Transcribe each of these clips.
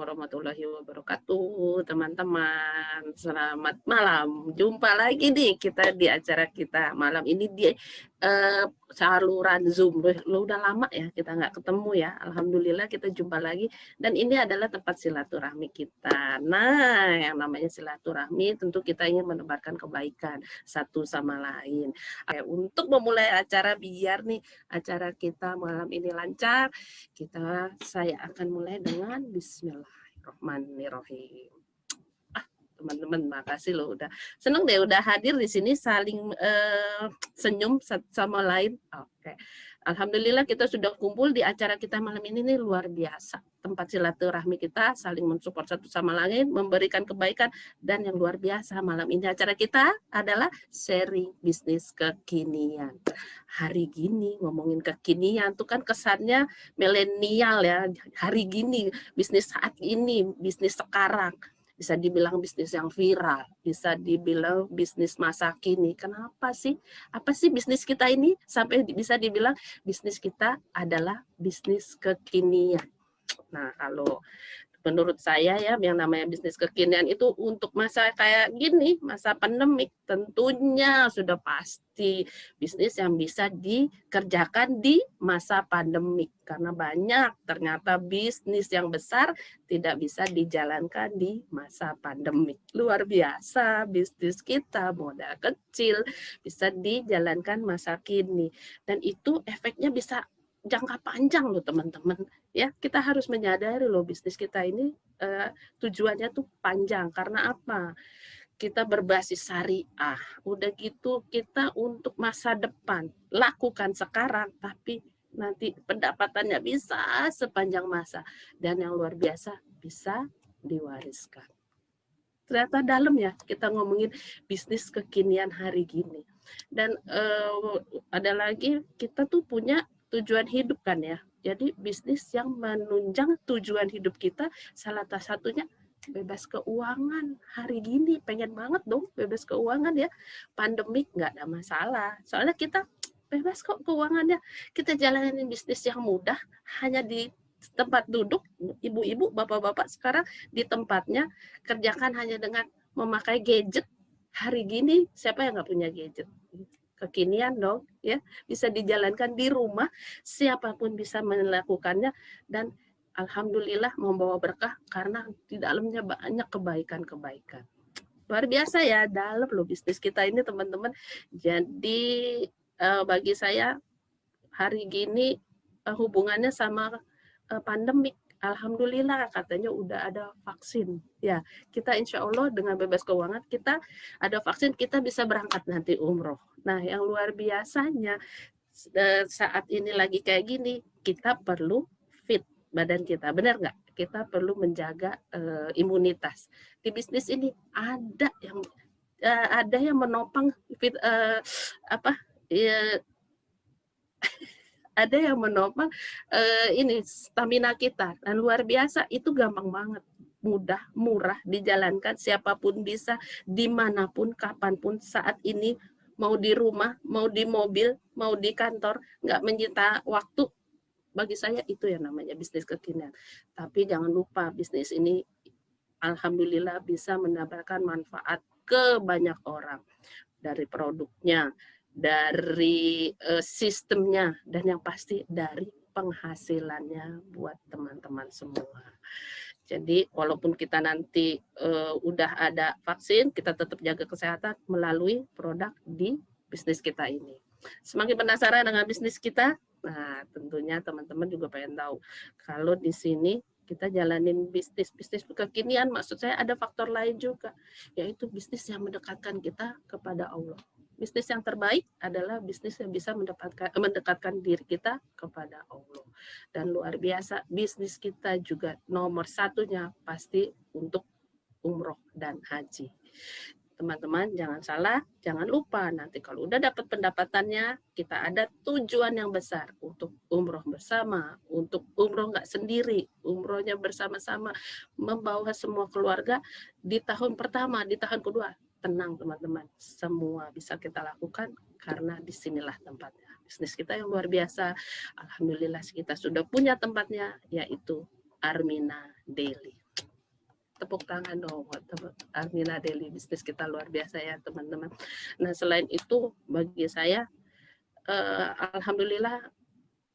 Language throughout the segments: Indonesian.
warahmatullahi wabarakatuh, teman-teman. Selamat malam. Jumpa lagi nih kita di acara kita malam ini di saluran Zoom. Lo udah lama ya kita nggak ketemu ya. Alhamdulillah kita jumpa lagi. Dan ini adalah tempat silaturahmi kita. Nah, yang namanya silaturahmi tentu kita ingin menebarkan kebaikan satu sama lain. Untuk memulai acara biar nih acara kita malam ini lancar, saya akan mulai dengan Bismillahirrahmanirrahim. Teman-teman, makasih loh udah seneng deh udah hadir di sini, saling senyum satu sama lain. Oke. Alhamdulillah kita sudah kumpul di acara kita malam ini nih, luar biasa. Tempat silaturahmi kita saling mensupport satu sama lain, memberikan kebaikan, dan yang luar biasa malam ini acara kita adalah sharing bisnis kekinian. Hari gini ngomongin kekinian tuh kan kesannya milenial ya. Hari gini, bisnis saat ini, bisnis sekarang. Bisa dibilang bisnis yang viral, bisa dibilang bisnis masa kini. Kenapa sih? Apa sih bisnis kita ini sampai bisa dibilang bisnis kita adalah bisnis kekinian? Nah, kalau menurut saya ya, yang namanya bisnis kekinian itu untuk masa kayak gini, masa pandemik, tentunya sudah pasti bisnis yang bisa dikerjakan di masa pandemik. Karena banyak ternyata bisnis yang besar tidak bisa dijalankan di masa pandemik. Luar biasa bisnis kita, modal kecil, bisa dijalankan masa kini. Dan itu efeknya bisa jangka panjang loh teman-teman. Ya, kita harus menyadari loh bisnis kita ini tujuannya tuh panjang. Karena apa? Kita berbasis syariah. Udah gitu kita untuk masa depan. Lakukan sekarang tapi nanti pendapatannya bisa sepanjang masa. Dan yang luar biasa bisa diwariskan. Ternyata dalam ya kita ngomongin bisnis kekinian hari gini. Dan ada lagi kita tuh punya tujuan hidup kan ya. Jadi bisnis yang menunjang tujuan hidup kita, salah satunya bebas keuangan. Hari gini pengen banget dong bebas keuangan ya. Pandemik nggak ada masalah. Soalnya kita bebas kok keuangannya. Kita jalanin bisnis yang mudah, hanya di tempat duduk, ibu-ibu, bapak-bapak sekarang di tempatnya, kerjakan hanya dengan memakai gadget. Hari gini siapa yang nggak punya gadget? Kekinian dong ya, bisa dijalankan di rumah, siapapun bisa melakukannya, dan alhamdulillah membawa berkah karena di dalamnya banyak kebaikan-kebaikan. Luar biasa ya, dalam loh bisnis kita ini teman-teman. Jadi bagi saya hari gini hubungannya sama pandemik. Alhamdulillah katanya udah ada vaksin. Ya, kita insya Allah dengan bebas keuangan kita ada vaksin, kita bisa berangkat nanti umroh. Nah, yang luar biasanya saat ini lagi kayak gini, kita perlu fit badan kita. Benar nggak? Kita perlu menjaga imunitas. Di bisnis ini ada yang menopang fit, ada yang menopang ini stamina kita. Dan luar biasa, itu gampang banget, mudah, murah dijalankan, siapapun bisa, dimanapun, kapanpun, saat ini, mau di rumah, mau di mobil, mau di kantor, nggak menyita waktu. Bagi saya itu yang namanya bisnis kekinian. Tapi jangan lupa bisnis ini alhamdulillah bisa mendapatkan manfaat ke banyak orang, dari produknya, dari sistemnya, dan yang pasti dari penghasilannya buat teman-teman semua. Jadi walaupun kita nanti udah ada vaksin, kita tetap jaga kesehatan melalui produk di bisnis kita ini. Semakin penasaran dengan bisnis kita? Nah, tentunya teman-teman juga pengen tahu. Kalau di sini kita jalanin bisnis kekinian, maksud saya ada faktor lain juga, yaitu bisnis yang mendekatkan kita kepada Allah. Bisnis yang terbaik adalah bisnis yang bisa mendekatkan diri kita kepada Allah. Dan luar biasa, bisnis kita juga nomor satunya pasti untuk umroh dan haji. Teman-teman jangan salah, jangan lupa nanti kalau udah dapat pendapatannya, kita ada tujuan yang besar untuk umroh bersama, untuk umroh nggak sendiri, umrohnya bersama-sama, membawa semua keluarga di tahun pertama, di tahun kedua. Tenang teman-teman, semua bisa kita lakukan karena disinilah tempatnya. Bisnis kita yang luar biasa, alhamdulillah kita sudah punya tempatnya, yaitu Armina Daily. tepuk tangan dong buat Armina Daily, bisnis kita luar biasa ya teman-teman. Nah selain itu bagi saya alhamdulillah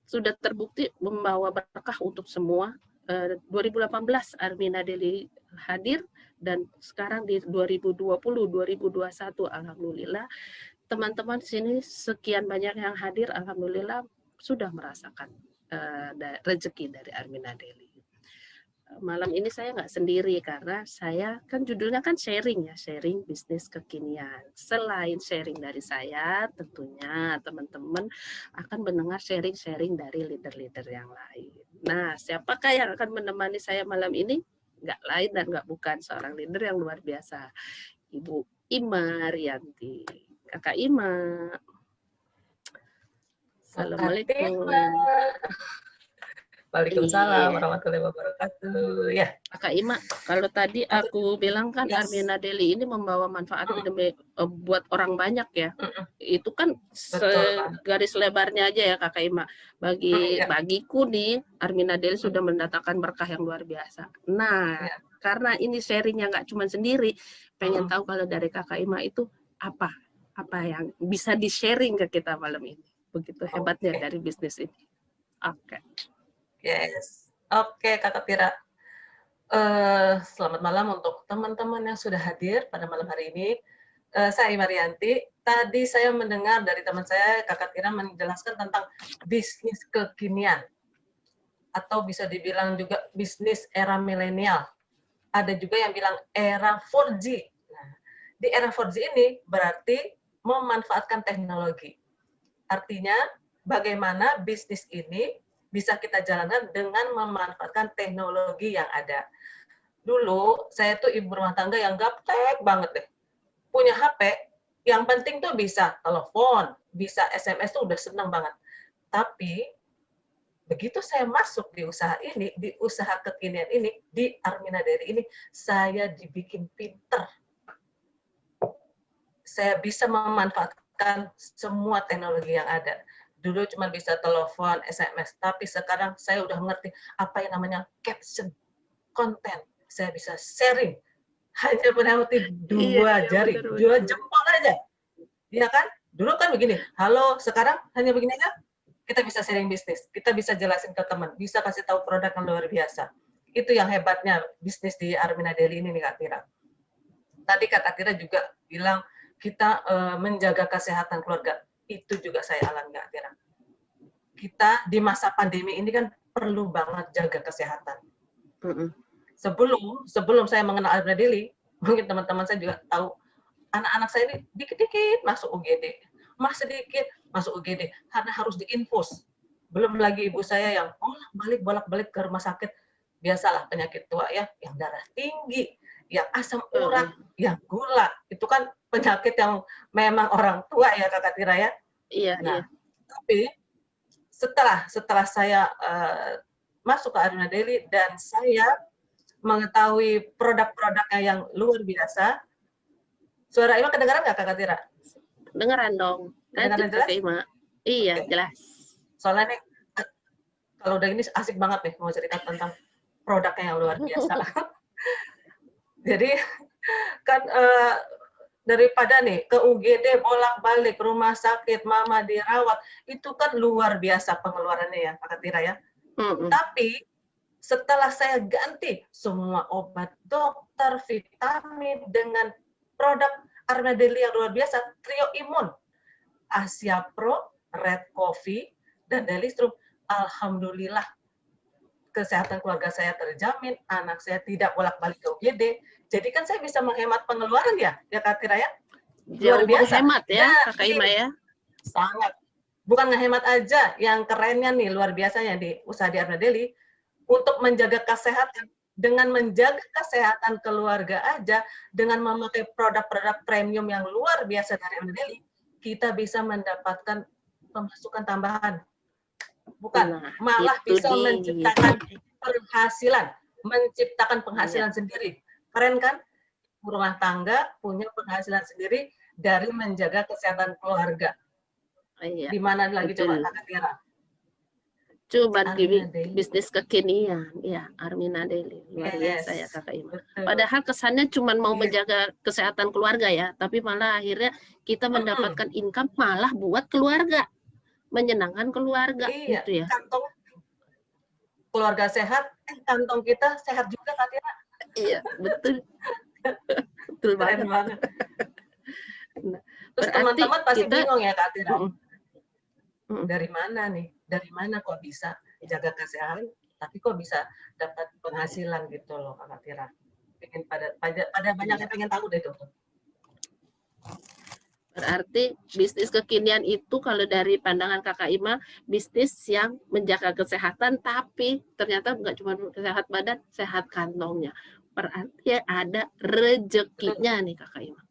sudah terbukti membawa berkah untuk semua. 2018 Armina Daily hadir dan sekarang di 2020-2021 alhamdulillah teman-teman di sini sekian banyak yang hadir, alhamdulillah sudah merasakan rezeki dari Armina Daily. Malam ini saya nggak sendiri karena saya kan judulnya kan sharing ya, sharing bisnis kekinian. Selain sharing dari saya, tentunya teman-teman akan mendengar sharing-sharing dari leader-leader yang lain. Nah, siapakah yang akan menemani saya malam ini? Nggak lain dan nggak bukan seorang leader yang luar biasa, Ibu Ima Rianti. Kakak Ima. Assalamualaikum. Waalaikumsalam warahmatullahi wabarakatuh. Ya, Kak Ima, kalau tadi aku bilang kan Armina Daily ini membawa manfaat buat orang banyak ya. Itu kan garis lebarnya aja ya Kakak Ima. Bagiku nih Armina Daily sudah mendatangkan berkah yang luar biasa. Nah, karena ini sharingnya nggak cuma sendiri, pengen tahu kalau dari Kakak Ima itu apa yang bisa di-sharing ke kita malam ini. Begitu hebatnya dari bisnis ini. Oke. Yes. Oke, Kakak Tira. Selamat malam untuk teman-teman yang sudah hadir pada malam hari ini. Saya Ima Rianti. Tadi saya mendengar dari teman saya, Kakak Tira menjelaskan tentang bisnis kekinian. Atau bisa dibilang juga bisnis era milenial. Ada juga yang bilang era 4G. Nah, di era 4G ini berarti memanfaatkan teknologi. Artinya, bagaimana bisnis ini bisa kita jalankan dengan memanfaatkan teknologi yang ada. Dulu, saya tuh ibu rumah tangga yang gaptek banget deh. Punya HP, yang penting tuh bisa telepon, bisa SMS tuh udah senang banget. Tapi, begitu saya masuk di usaha ini, di usaha kekinian ini, di Armina Daily ini, saya dibikin pinter. Saya bisa memanfaatkan semua teknologi yang ada. Dulu cuma bisa telepon, SMS, tapi sekarang saya udah mengerti apa yang namanya caption, konten. Saya bisa sharing, hanya melewati dua jari, dua jempol aja. Iya kan? Dulu kan begini, halo, sekarang hanya begini aja, kita bisa sharing bisnis, kita bisa jelasin ke teman, bisa kasih tahu produk yang luar biasa. Itu yang hebatnya bisnis di Armina Daily ini nih Kak Tira. Tadi Kak Tira juga bilang, kita menjaga kesehatan keluarga. Itu juga saya alami Kak Tira. Kita di masa pandemi ini kan perlu banget jaga kesehatan. Sebelum saya mengenal Armina Daily, mungkin teman-teman saya juga tahu, anak-anak saya ini dikit-dikit masuk UGD. Sedikit masuk UGD, karena harus diinfus. Belum lagi ibu saya yang bolak-balik ke rumah sakit. Biasalah penyakit tua ya, yang darah tinggi, yang asam urat, yang gula. Itu kan penyakit yang memang orang tua ya Kakak Tira ya. Iya, nah, tapi setelah saya masuk ke Armina Daily dan saya mengetahui produk-produknya yang luar biasa. Suara Ima kedengaran nggak Kakak Tira? Dengaran dong. Kedengaran jelas? Ima. Iya, jelas. Soalnya nih, kalau udah ini asik banget nih mau cerita tentang produknya yang luar biasa. Jadi kan daripada nih ke UGD bolak-balik rumah sakit, mama dirawat, itu kan luar biasa pengeluarannya ya Kakak Tira ya. Tapi setelah saya ganti semua obat dokter, vitamin dengan produk Armina Daily yang luar biasa, Trio Imun, Asia Pro, Red Coffee, dan Delistrum, alhamdulillah kesehatan keluarga saya terjamin, anak saya tidak bolak-balik ke UGD. Jadi kan saya bisa menghemat pengeluaran ya Kak Tira ya. Luar biasa. Hemat ya Kakak Ima ya. Sangat. Bukan ngehemat aja, yang kerennya nih luar biasanya di usaha di Armina Daily, untuk menjaga kesehatan, dengan menjaga kesehatan keluarga aja, dengan memakai produk-produk premium yang luar biasa dari Armina Daily, kita bisa mendapatkan pemasukan tambahan. Bukan, malah bisa menciptakan penghasilan sendiri. Keren kan? Rumah tangga punya penghasilan sendiri dari menjaga kesehatan keluarga. Di mana lagi coba Kakak Tira? Cuman Armina Daily. bisnis kekinian, ya Armina Daily, luar biasa ya Yes, Kakak Ima. betul. Padahal kesannya cuman mau Iya. menjaga kesehatan keluarga ya, tapi malah akhirnya kita Mm-mm. mendapatkan income malah buat keluarga, menyenangkan keluarga Iya, gitu ya. kantong keluarga sehat, kantong kita sehat juga Kak Tira. Iya, betul. Betul Keren banget. banget. Nah, Terus berarti teman-teman pasti kita bingung ya Kak Tira. Mm-mm. Dari mana nih? Dari mana kok bisa jaga kesehatan, tapi kok bisa dapat penghasilan gitu loh Kak Tira. Pengen pada banyak yang pengen tahu deh tuh. Berarti bisnis kekinian itu kalau dari pandangan Kakak Ima, bisnis yang menjaga kesehatan tapi ternyata nggak cuma sehat badan, sehat kantongnya. Berarti ada rezekinya nih Kakak Ima.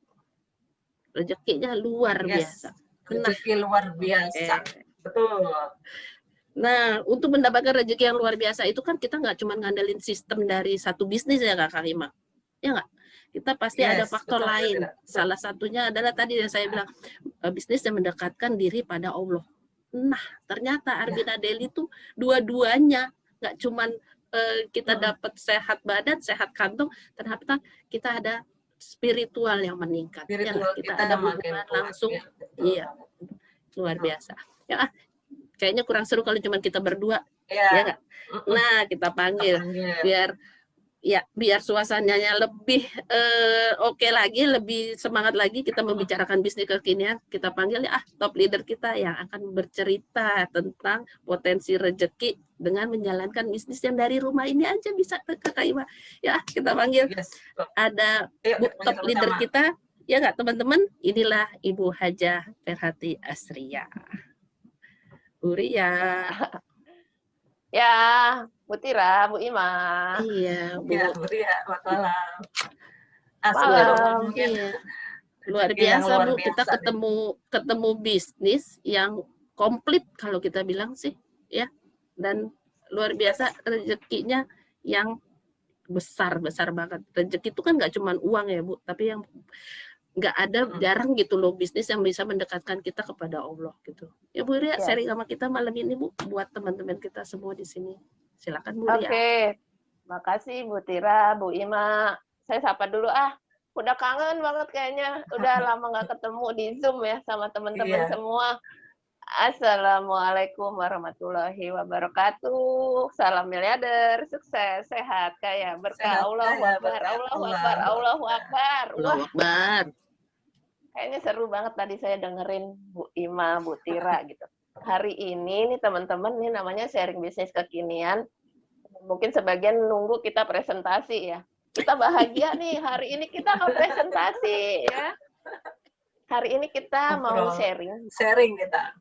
Rezekinya luar biasa. Rezeki luar biasa. Betul. Nah, untuk mendapatkan rezeki yang luar biasa itu kan kita nggak cuma ngandelin sistem dari satu bisnis ya Kakak Ima. Ya nggak? Kita pasti ada faktor betul, lain. betul. Salah satunya adalah tadi yang saya bilang, bisnis yang mendekatkan diri pada Allah. Nah, ternyata Armina Daily itu dua-duanya, nggak cuma kita dapat sehat badan, sehat kantong, ternyata kita ada spiritual yang meningkat. Spiritual ya, kita ada hubungan langsung. Iya, luar biasa. Ya, kayaknya kurang seru kalau cuma kita berdua. Ya nggak? Nah, kita panggil biar suasananya lebih oke lagi, lebih semangat lagi kita membicarakan bisnis kekinian. Kita panggil top leader kita yang akan bercerita tentang potensi rezeki dengan menjalankan bisnis yang dari rumah ini aja bisa Kakak Ima. Ya, kita panggil ada top leader kita. Ya nggak teman-teman? Inilah Ibu Hajah Ferhati Asria. Bu Ria. Ya, Bu Tira, Bu Ima. Iya, Bu. Ya, Bu Ria, selamat malam. Malam. Iya. Luar biasa, Bu. Kita ketemu bisnis yang komplit kalau kita bilang sih, ya. Dan luar biasa rezekinya yang besar banget. Rezeki itu kan nggak cuma uang ya, Bu, tapi yang nggak ada, jarang gitu loh bisnis yang bisa mendekatkan kita kepada Allah gitu. Ya Bu Ria, sharing sama kita malam ini Bu, buat teman-teman kita semua di sini. Silakan Bu Ria. Oke, makasih Bu Tira, Bu Ima. Saya sapa dulu udah kangen banget kayaknya, udah lama nggak ketemu di Zoom ya sama teman-teman semua. Assalamualaikum warahmatullahi wabarakatuh. Salam miliarder, sukses, sehat, kaya, berkah. Allahu Akbar, Allahu Akbar, Allahu Akbar. Allahu Akbar. Kayaknya seru banget tadi saya dengerin Bu Ima, Bu Tira gitu. Hari ini nih teman-teman, nih namanya sharing bisnis kekinian. Mungkin sebagian nunggu kita presentasi ya. Kita bahagia nih, hari ini kita mau presentasi ya. Hari ini kita mau sharing. Sharing kita.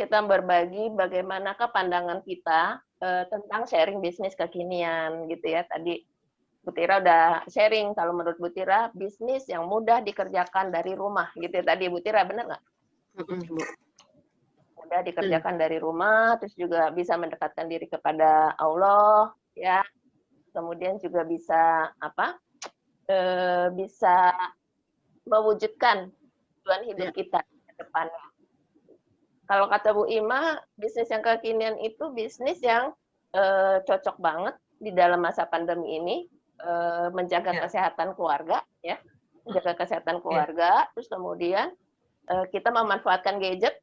Kita berbagi bagaimanakah pandangan kita tentang sharing bisnis kekinian gitu ya. Tadi Bu Tira udah sharing, kalau menurut Bu Tira, bisnis yang mudah dikerjakan dari rumah gitu ya. Tadi Bu Tira, benar nggak? Mudah dikerjakan dari rumah, terus juga bisa mendekatkan diri kepada Allah, ya. Kemudian juga bisa bisa mewujudkan tujuan hidup kita ke depannya. Kalau kata Bu Ima, bisnis yang kekinian itu bisnis yang cocok banget di dalam masa pandemi ini, menjaga kesehatan keluarga, ya, menjaga kesehatan keluarga, terus kemudian kita memanfaatkan gadget,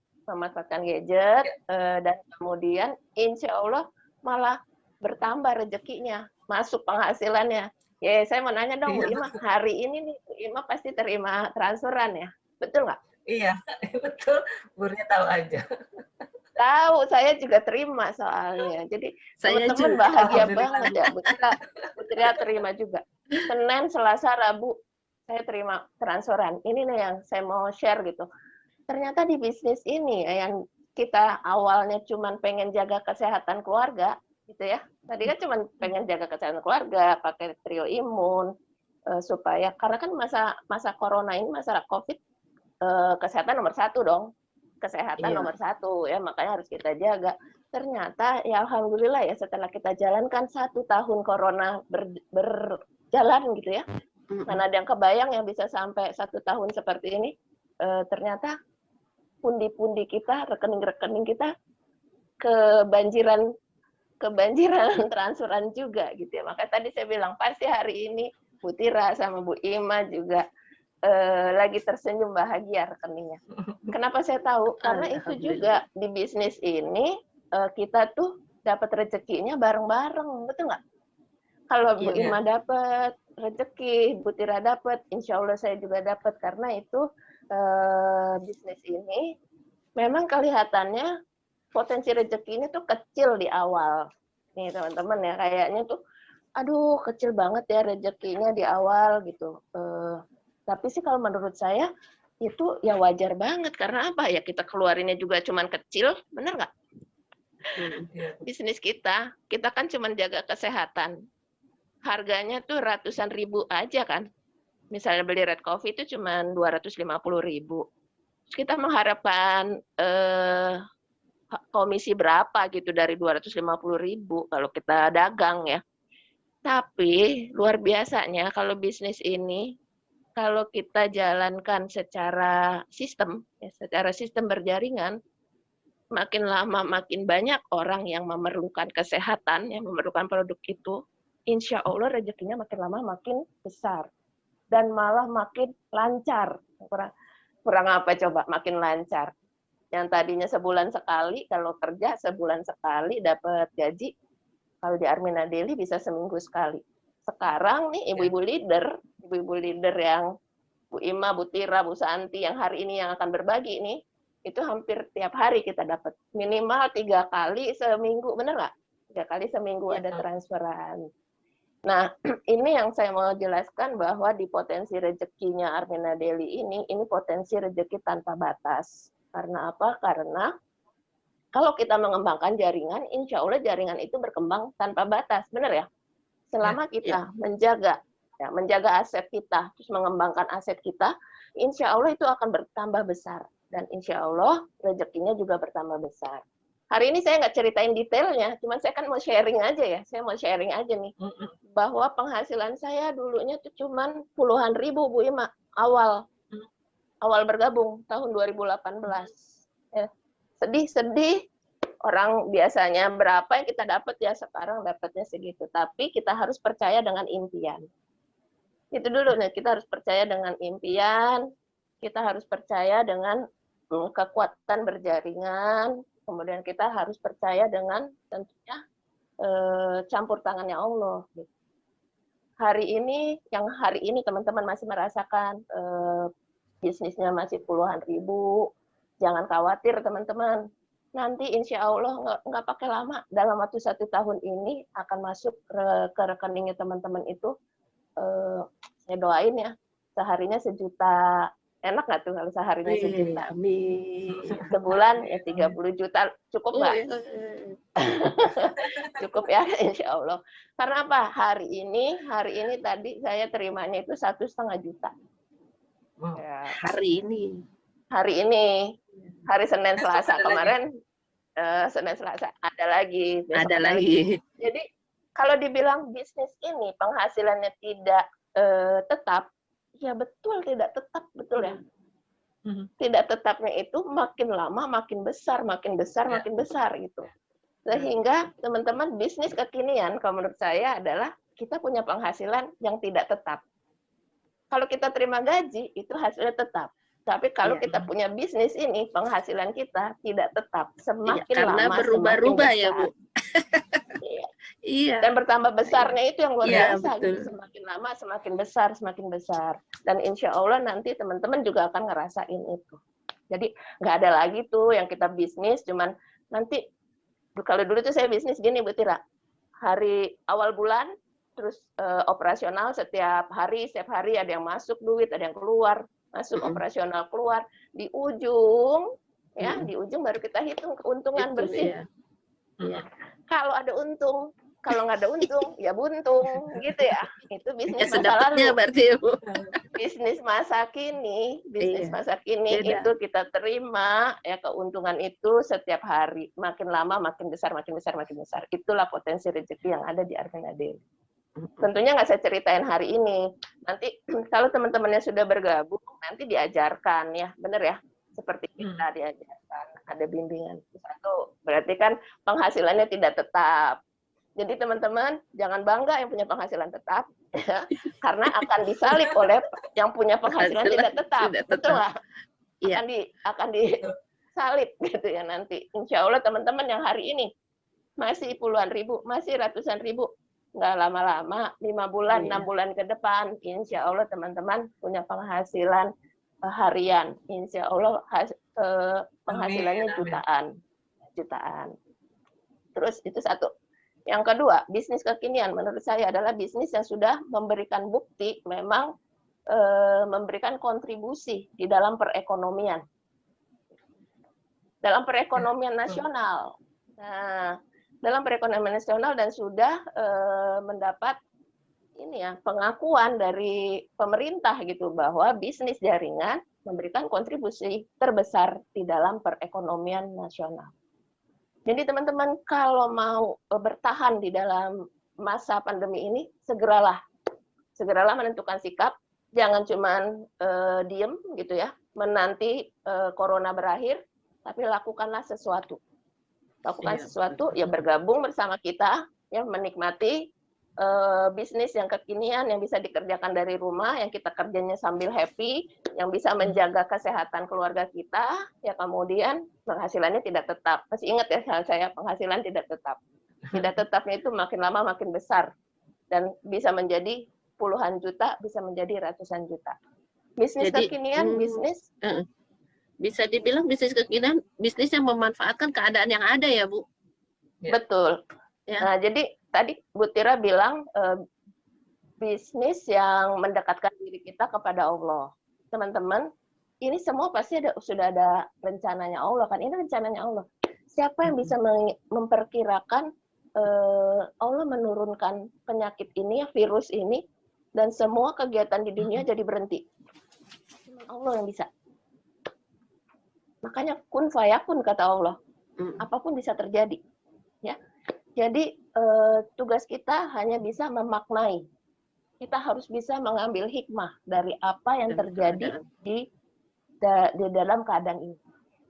dan kemudian insya Allah malah bertambah rezekinya, masuk penghasilannya. Ya, saya mau nanya dong Bu Ima, hari ini nih Bu Ima pasti terima transferan ya, betul nggak? Iya, betul. Burnya tahu aja. Tahu, saya juga terima soalnya. Jadi teman-teman bahagia banget ya. Bu Tira terima juga. Senin, Selasa, Rabu saya terima transferan. Ini nih yang saya mau share gitu. Ternyata di bisnis ini yang kita awalnya cuman pengen jaga kesehatan keluarga gitu ya. Tadi kan cuman pengen jaga kesehatan keluarga, pakai trio imun supaya karena kan masa corona ini, masa Covid, kesehatan nomor satu dong. Kesehatan nomor satu ya, makanya harus kita jaga. Ternyata ya alhamdulillah ya, setelah kita jalankan 1 tahun corona berjalan gitu ya, mana ada yang kebayang yang bisa sampai 1 tahun seperti ini. Ternyata pundi-pundi kita, rekening-rekening kita kebanjiran transferan juga gitu ya. Makanya tadi saya bilang pasti hari ini Bu Tira sama Bu Ima juga lagi tersenyum bahagia rekeningnya. Kenapa saya tahu? Karena itu juga di bisnis ini kita tuh dapat rezekinya bareng-bareng, betul nggak? Kalau Bu Ima dapat rezeki, Bu Tira dapat, insya Allah saya juga dapat, karena itu bisnis ini memang kelihatannya potensi rezekinya tuh kecil di awal. Nih teman-teman ya, kayaknya tuh aduh kecil banget ya rezekinya di awal gitu. Tapi sih kalau menurut saya itu ya wajar banget, karena apa ya, kita keluarinnya juga cuman kecil, bener nggak? Bisnis kita kan cuman jaga kesehatan. Harganya tuh ratusan ribu aja kan. Misalnya beli Red Coffee itu cuman 250.000. Terus kita mengharapkan komisi berapa gitu dari 250.000 kalau kita dagang ya. Tapi luar biasanya kalau bisnis ini, kalau kita jalankan secara sistem berjaringan, makin lama makin banyak orang yang memerlukan kesehatan, yang memerlukan produk itu, insya Allah rezekinya makin lama makin besar. Dan malah makin lancar. Kurang apa coba, makin lancar. Yang tadinya sebulan sekali, kalau kerja sebulan sekali dapat gaji, kalau di Armina Daily bisa seminggu sekali. Sekarang nih ibu-ibu leader yang Bu Ima, Bu Tira, Bu Santi yang hari ini yang akan berbagi nih, itu hampir tiap hari kita dapat. Minimal 3 kali seminggu, benar nggak? 3 kali seminggu ada transferan. Nah, ini yang saya mau jelaskan bahwa di potensi rezekinya Armina Daily ini potensi rezeki tanpa batas. Karena apa? Karena kalau kita mengembangkan jaringan, insya Allah jaringan itu berkembang tanpa batas, benar ya? Selama kita menjaga aset kita, terus mengembangkan aset kita, insya Allah itu akan bertambah besar. Dan insya Allah rezekinya juga bertambah besar. Hari ini saya nggak ceritain detailnya, cuman saya kan mau sharing aja ya. Saya mau sharing aja nih, bahwa penghasilan saya dulunya tuh cuman puluhan ribu, Bu Ima, awal bergabung tahun 2018. Ya. Sedih. Orang biasanya berapa yang kita dapat ya, sekarang dapatnya segitu. Tapi kita harus percaya dengan impian. Itu dulu nih, kita harus percaya dengan impian, kita harus percaya dengan kekuatan berjaringan, kemudian kita harus percaya dengan tentunya campur tangannya Allah. Hari ini teman-teman masih merasakan bisnisnya masih puluhan ribu, jangan khawatir teman-teman. Nanti insya Allah nggak pakai lama, dalam waktu 1 tahun ini akan masuk ke rekeningnya teman-teman itu. Saya doain ya, seharinya 1 juta. Enak nggak tuh kalau seharinya 1 juta? Amin. Sebulan ya 30 juta, cukup nggak? Cukup ya, insya Allah. Karena apa? Hari ini tadi saya terimanya itu 1,5 juta. Ya. Hari Senin Selasa kemarin, Senin Selasa ada lagi. Lagi. Jadi kalau dibilang bisnis ini penghasilannya tidak tetap, ya betul tidak tetap, betul ya. Tidak tetapnya itu makin lama makin besar gitu. Sehingga teman-teman bisnis kekinian kalau menurut saya adalah kita punya penghasilan yang tidak tetap. Kalau kita terima gaji itu hasilnya tetap. Tapi kalau kita punya bisnis ini, penghasilan kita tidak tetap. Semakin karena lama berubah-ubah ya, Bu. Iya. Dan bertambah besarnya itu yang luar biasa. Gitu. Semakin lama semakin besar. Dan insya Allah nanti teman-teman juga akan ngerasain itu. Jadi nggak ada lagi tuh yang kita bisnis, cuman nanti, kalau dulu tuh saya bisnis gini Bu Tira. Hari awal bulan, terus operasional setiap hari ada yang masuk duit, ada yang keluar. Masuk operasional keluar, di ujung baru kita hitung keuntungan bersih. Ya. Kalau ada untung, kalau nggak ada untung ya buntung gitu ya. Itu bisnis masa lalu. Berarti, Bu. Bisnis masa kini itu kita terima ya keuntungan itu setiap hari, makin lama makin besar. Itulah potensi rezeki yang ada di Armina Daily. Tentunya nggak saya ceritain hari ini. Nanti kalau teman-temannya sudah bergabung, nanti diajarkan ya, benar ya? Seperti kita diajarkan, ada bimbingan. Berarti kan penghasilannya tidak tetap. Jadi teman-teman jangan bangga yang punya penghasilan tetap, ya, karena akan disalib oleh yang punya penghasilan tidak tetap. Betul nggak? Iya. Akan disalib gitu ya nanti. Insya Allah teman-teman yang hari ini masih puluhan ribu, masih ratusan ribu, nggak lama-lama 5 bulan, 6 bulan ke depan, insya Allah teman-teman punya penghasilan harian. Insya Allah penghasilannya jutaan. Terus itu satu. Yang kedua, bisnis kekinian menurut saya adalah bisnis yang sudah memberikan bukti memang memberikan kontribusi di dalam perekonomian. Dalam perekonomian nasional. Nah, dalam perekonomian nasional dan sudah mendapat pengakuan dari pemerintah gitu bahwa bisnis jaringan memberikan kontribusi terbesar di dalam perekonomian nasional. Jadi teman-teman kalau mau bertahan di dalam masa pandemi ini, segeralah menentukan sikap, jangan cuman diem gitu ya, menanti corona berakhir, tapi lakukanlah sesuatu. Sesuatu, ya bergabung bersama kita, ya menikmati bisnis yang kekinian yang bisa dikerjakan dari rumah, yang kita kerjanya sambil happy, yang bisa menjaga kesehatan keluarga kita, ya kemudian penghasilannya tidak tetap. Masih ingat ya saya penghasilan tidak tetap. Tidak tetapnya itu makin lama makin besar dan bisa menjadi puluhan juta, bisa menjadi ratusan juta. Bisnis kekinian, bisnis bisa dibilang bisnis kekinian, bisnis yang memanfaatkan keadaan yang ada ya, Bu. Betul. Ya. Nah, jadi tadi Bu Tira bilang bisnis yang mendekatkan diri kita kepada Allah. Teman-teman, ini semua pasti sudah ada rencananya Allah kan? Ini rencananya Allah. Siapa yang bisa memperkirakan Allah menurunkan penyakit ini, virus ini, dan semua kegiatan di dunia jadi berhenti? Cuma Allah yang bisa. Makanya kun fayakun kata Allah. Apapun bisa terjadi. Ya. Jadi tugas kita hanya bisa memaknai. Kita harus bisa mengambil hikmah dari apa yang terjadi di dalam keadaan ini.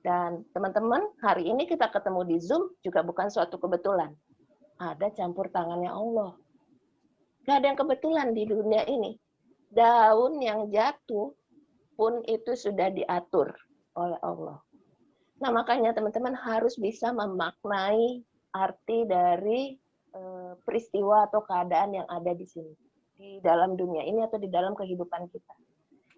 Dan teman-teman, hari ini kita ketemu di Zoom juga bukan suatu kebetulan. Ada campur tangannya Allah. Gak ada yang kebetulan di dunia ini. Daun yang jatuh pun itu sudah diatur oleh Allah. Nah, makanya teman-teman harus bisa memaknai arti dari peristiwa atau keadaan yang ada di sini, di dalam dunia ini atau di dalam kehidupan kita.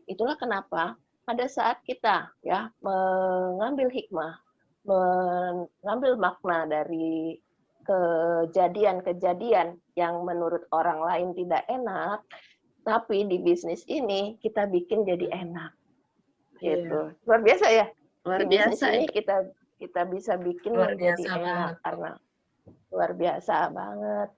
Itulah kenapa pada saat kita ya mengambil hikmah, mengambil makna dari kejadian-kejadian yang menurut orang lain tidak enak, tapi di bisnis ini kita bikin jadi enak. Gitu. Luar biasa ya. Luar biasa ini kita bisa bikin menjadi enak karena luar biasa banget.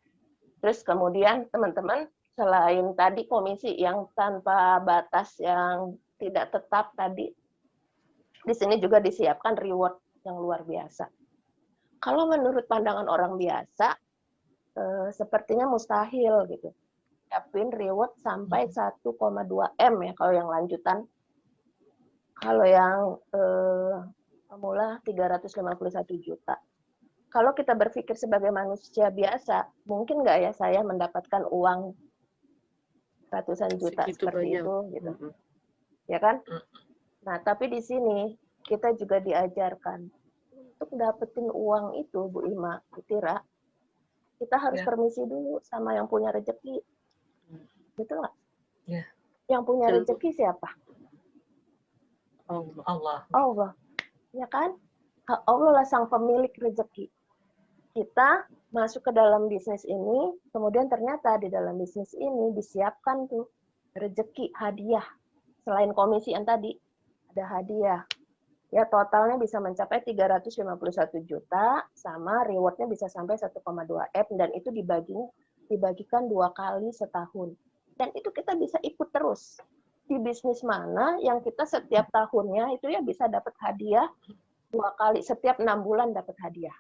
Terus kemudian teman-teman, selain tadi komisi yang tanpa batas yang tidak tetap tadi, di sini juga disiapkan reward yang luar biasa. Kalau menurut pandangan orang biasa, sepertinya mustahil gitu. Siapin reward sampai 1,2 M ya kalau yang lanjutan. Kalau yang pemula 351 juta. Kalau kita berpikir sebagai manusia biasa, mungkin nggak ya saya mendapatkan uang ratusan juta seperti itu, gitu. Ya kan? Nah, tapi di sini kita juga diajarkan untuk dapetin uang itu, Bu Ima, Bu Tira, kita harus permisi dulu sama yang punya rezeki. Betul nggak? Yang punya rezeki siapa? Allah. Ya kan? Allah lah sang pemilik rezeki. Kita masuk ke dalam bisnis ini, kemudian ternyata di dalam bisnis ini disiapkan tuh rezeki, hadiah. Selain komisi yang tadi, ada hadiah. Ya, totalnya bisa mencapai 351 juta, sama rewardnya bisa sampai 1,2 M, dan itu dibagikan 2 kali setahun. Dan itu kita bisa ikut terus. Di bisnis mana yang kita setiap tahunnya itu ya bisa dapat hadiah 2 kali, setiap 6 bulan dapat hadiah.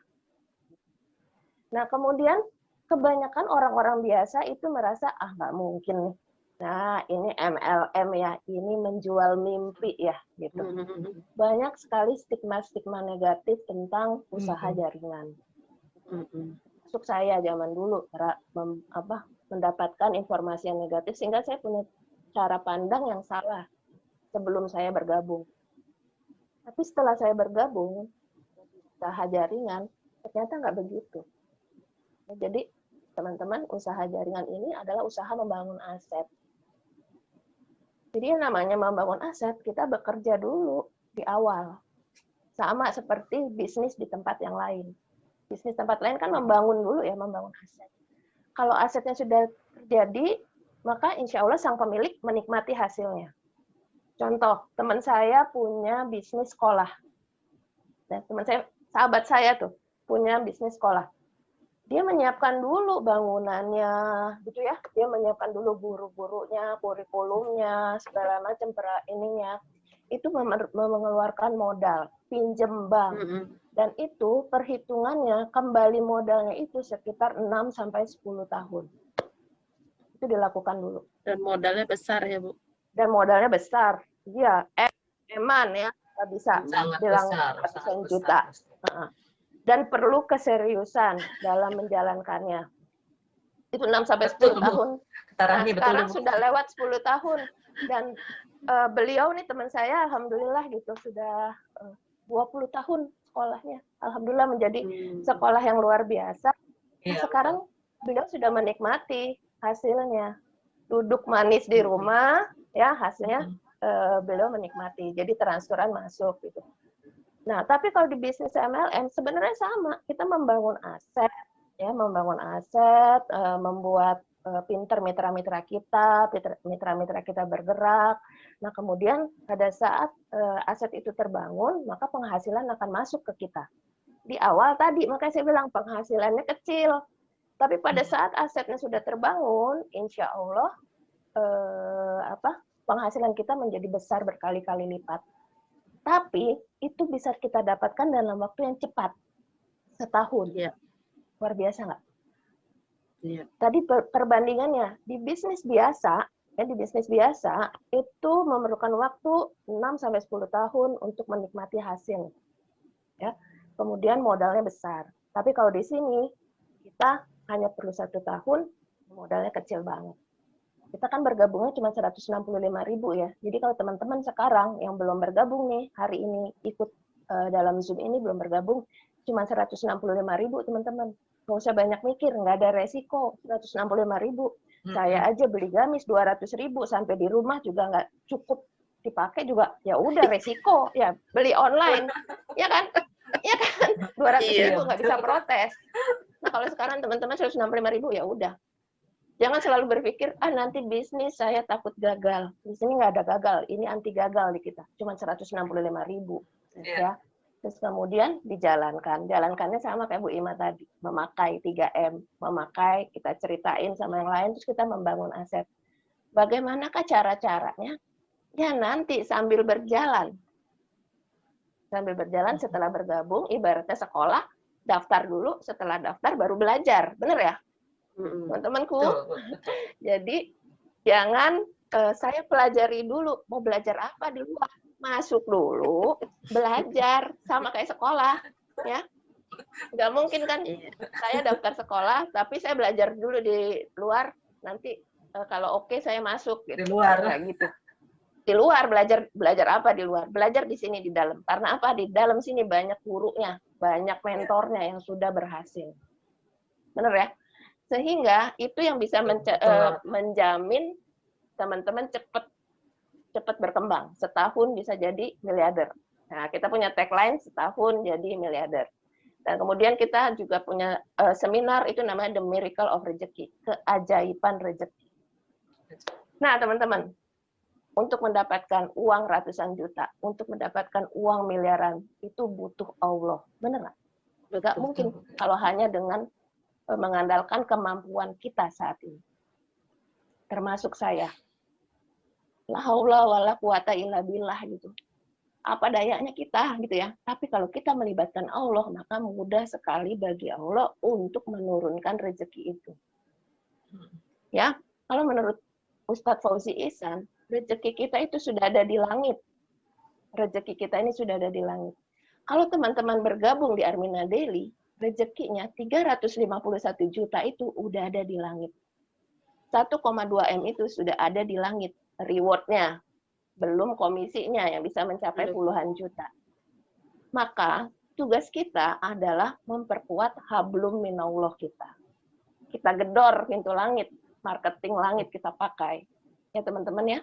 Nah, kemudian kebanyakan orang-orang biasa itu merasa, nggak mungkin nih, Nah, ini MLM ya, ini menjual mimpi ya, gitu. Banyak sekali stigma-stigma negatif tentang usaha jaringan. Masuk saya zaman dulu mendapatkan informasi yang negatif, sehingga saya punya cara pandang yang salah sebelum saya bergabung. Tapi setelah saya bergabung, usaha jaringan, ternyata nggak begitu. Jadi, teman-teman, usaha jaringan ini adalah usaha membangun aset. Jadi yang namanya membangun aset, kita bekerja dulu di awal. Sama seperti bisnis di tempat yang lain. Bisnis tempat lain kan membangun dulu ya, membangun aset. Kalau asetnya sudah terjadi, maka insya Allah sang pemilik menikmati hasilnya. Contoh, teman saya punya bisnis sekolah. Nah, teman saya, sahabat saya tuh, punya bisnis sekolah. Dia menyiapkan dulu bangunannya, gitu ya. Dia menyiapkan dulu guru-gurunya, kurikulumnya, segala macam ininya. Itu mengeluarkan modal, pinjem bank. Dan itu perhitungannya, kembali modalnya itu sekitar 6 sampai 10 tahun. Itu dilakukan dulu. Dan modalnya besar ya, Bu? Dan modalnya besar. Iya, eman ya, nggak bisa bilang ratusan juta. Dan perlu keseriusan dalam menjalankannya. Itu 6 sampai 10 tahun. Nah, sekarang sudah lewat 10 tahun. Dan beliau nih teman saya, alhamdulillah gitu, sudah 20 tahun sekolahnya. Alhamdulillah menjadi sekolah yang luar biasa. Nah, sekarang beliau sudah menikmati hasilnya. Duduk manis di rumah, ya hasilnya beliau menikmati. Jadi transferan masuk gitu. Nah, tapi kalau di bisnis MLM sebenarnya sama. Kita membangun aset, ya, membuat pinter mitra-mitra kita bergerak. Nah, kemudian pada saat aset itu terbangun, maka penghasilan akan masuk ke kita. Di awal tadi, makanya saya bilang penghasilannya kecil. Tapi pada saat asetnya sudah terbangun, insya Allah penghasilan kita menjadi besar berkali-kali lipat. Tapi itu bisa kita dapatkan dalam waktu yang cepat, setahun. Iya. Luar biasa nggak? Iya. Tadi perbandingannya di bisnis biasa itu memerlukan waktu 6 sampai 10 tahun untuk menikmati hasil. Ya. Kemudian modalnya besar. Tapi kalau di sini kita hanya perlu 1 tahun, modalnya kecil banget. Kita kan bergabungnya cuma 165.000 ya. Jadi kalau teman-teman sekarang yang belum bergabung nih, hari ini ikut dalam Zoom ini belum bergabung, cuma 165.000 teman-teman. Nggak usah banyak mikir, nggak ada resiko, 165.000. Saya aja beli gamis 200.000 sampai di rumah juga nggak cukup dipakai juga, ya udah resiko, ya beli online, ya kan? Ya kan? 200.000 nggak bisa protes. Nah kalau sekarang teman-teman 165.000 ya udah. Jangan selalu berpikir, nanti bisnis saya takut gagal. Di sini nggak ada gagal, ini anti gagal di kita. Cuma 165.000. Ya. Terus kemudian dijalankan. Jalankannya sama kayak Bu Ima tadi. Memakai 3M, kita ceritain sama yang lain, terus kita membangun aset. Bagaimanakah cara-caranya? Ya nanti sambil berjalan. Sambil berjalan setelah bergabung, ibaratnya sekolah, daftar dulu, setelah daftar baru belajar. Bener ya? Teman-temanku, jadi jangan saya pelajari dulu, mau belajar apa di luar, masuk dulu, belajar, sama kayak sekolah, ya. Nggak mungkin kan, saya daftar sekolah, tapi saya belajar dulu di luar, nanti kalau oke saya masuk, gitu. Di luar. Kayak gitu. Di luar, belajar apa di luar? Belajar di sini, di dalam. Karena apa? Di dalam sini banyak gurunya, banyak mentornya yang sudah berhasil. Bener ya? Sehingga itu yang bisa menjamin teman-teman cepat berkembang. Setahun bisa jadi miliarder. Nah, kita punya tagline setahun jadi miliarder. Dan kemudian kita juga punya seminar itu namanya The Miracle of Rezeki, keajaiban rezeki. Nah, teman-teman, untuk mendapatkan uang ratusan juta, untuk mendapatkan uang miliaran, itu butuh Allah. Benar nggak? Nggak mungkin kalau hanya dengan mengandalkan kemampuan kita saat ini. Termasuk saya. La haula wala quwata illa billah gitu. Apa dayanya kita gitu ya. Tapi kalau kita melibatkan Allah, maka mudah sekali bagi Allah untuk menurunkan rezeki itu. Ya, kalau menurut Ustadz Fauzi Ihsan, rezeki kita itu sudah ada di langit. Rezeki kita ini sudah ada di langit. Kalau teman-teman bergabung di Armina Daily, rezekinya 351 juta itu udah ada di langit. 1,2 M itu sudah ada di langit. Reward-nya. Belum komisinya yang bisa mencapai puluhan juta. Maka tugas kita adalah memperkuat hablum minallah kita. Kita gedor pintu langit, marketing langit kita pakai. Ya teman-teman ya.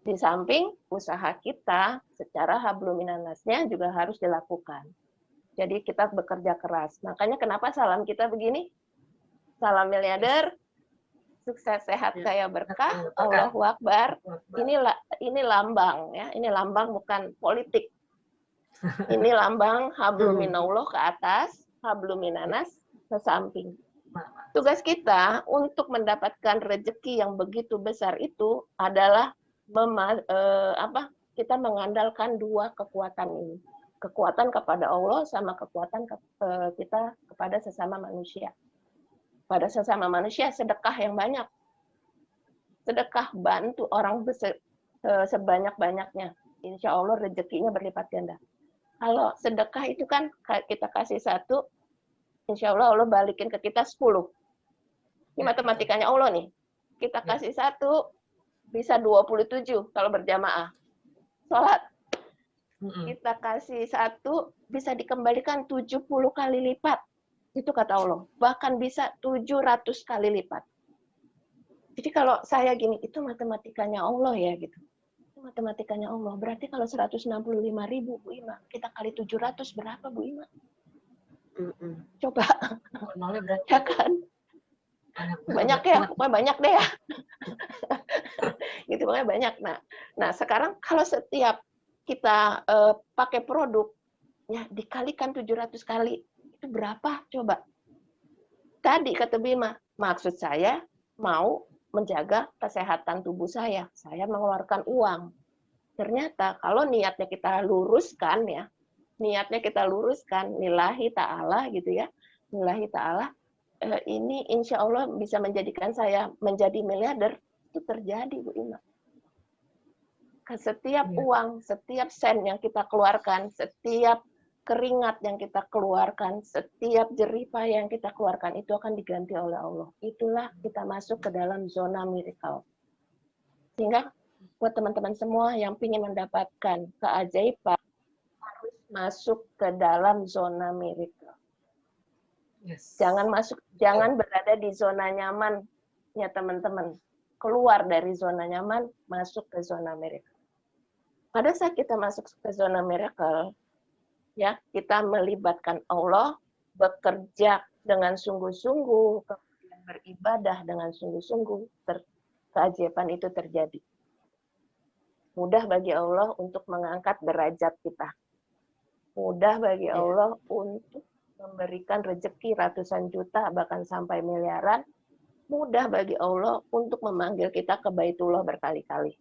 Di samping usaha kita secara hablum minannasnya juga harus dilakukan. Jadi kita bekerja keras. Makanya kenapa salam kita begini? Salam miliarder, sukses sehat kaya berkah, Allahu Akbar. Ini lambang ya, ini lambang bukan politik. Ini lambang hablum minallah ke atas, hablum minannas ke samping. Tugas kita untuk mendapatkan rezeki yang begitu besar itu adalah kita mengandalkan dua kekuatan ini. Kekuatan kepada Allah sama kekuatan kita kepada sesama manusia. Pada sesama manusia sedekah yang banyak. Sedekah bantu orang sebanyak-banyaknya. Insya Allah rezekinya berlipat ganda. Kalau sedekah itu kan kita kasih 1, insya Allah balikin ke kita 10. Ini matematikanya Allah nih. Kita kasih 1, bisa 27 kalau berjamaah. Sholat. Kita kasih 1, bisa dikembalikan 70 kali lipat. Itu kata Allah. Bahkan bisa 700 kali lipat. Jadi kalau saya gini, itu matematikanya Allah ya gitu. Matematikanya Allah. Berarti kalau 165.000 Bu Ima, kita kali 700 berapa Bu Ima? Coba. Ya kan? Banyak ya, pokoknya banyak deh ya. Gitu pokoknya banyak. Nah, sekarang kalau setiap kita pakai produk ya dikalikan 700 kali, itu berapa coba? Tadi kata Bima, maksud saya mau menjaga kesehatan tubuh saya mengeluarkan uang. Ternyata kalau niatnya kita luruskan ya, lillahi ta'ala gitu ya, lillahi ta'ala, ini insya Allah bisa menjadikan saya menjadi miliarder, itu terjadi Bu Ima. Setiap uang, setiap sen yang kita keluarkan, setiap keringat yang kita keluarkan, setiap jerih payah yang kita keluarkan itu akan diganti oleh Allah. Itulah kita masuk ke dalam zona miracle. Sehingga buat teman-teman semua yang ingin mendapatkan keajaiban harus masuk ke dalam zona miracle. Jangan berada di zona nyaman ya teman-teman. Keluar dari zona nyaman, masuk ke zona miracle. Pada saat kita masuk ke zona miracle, ya, kita melibatkan Allah, bekerja dengan sungguh-sungguh, kemudian beribadah dengan sungguh-sungguh, keajaiban itu terjadi. Mudah bagi Allah untuk mengangkat derajat kita. Mudah bagi Allah untuk memberikan rezeki ratusan juta, bahkan sampai miliaran. Mudah bagi Allah untuk memanggil kita ke Baitullah berkali-kali.